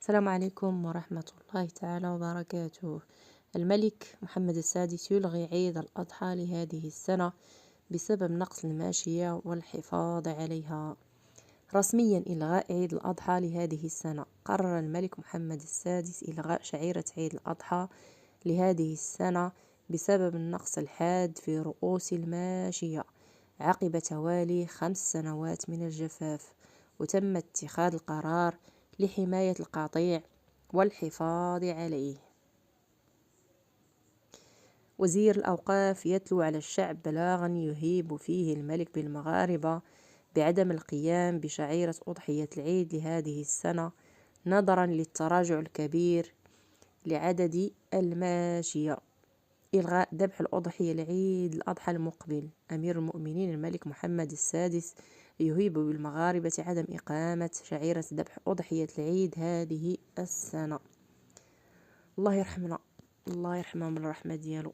السلام عليكم ورحمة الله تعالى وبركاته. الملك محمد السادس يلغي عيد الأضحى لهذه السنة بسبب نقص الماشية والحفاظ عليها. رسميا إلغاء عيد الأضحى لهذه السنة. قرر الملك محمد السادس إلغاء شعيرة عيد الأضحى لهذه السنة بسبب النقص الحاد في رؤوس الماشية عقب توالي 5 سنوات من الجفاف، وتم اتخاذ القرار لحماية القطيع والحفاظ عليه. وزير الأوقاف يتلو على الشعب بلاغا يهيب فيه الملك بالمغاربة بعدم القيام بشعيرة أضحية العيد لهذه السنة نظرا للتراجع الكبير لعدد الماشية. إلغاء ذبح الأضحية لعيد الأضحى المقبل. أمير المؤمنين الملك محمد السادس يهيب بالمغاربة عدم إقامة شعيرة ذبح أضحية العيد هذه السنة. الله يرحمنا، الله يرحمه من الرحمة ديالو.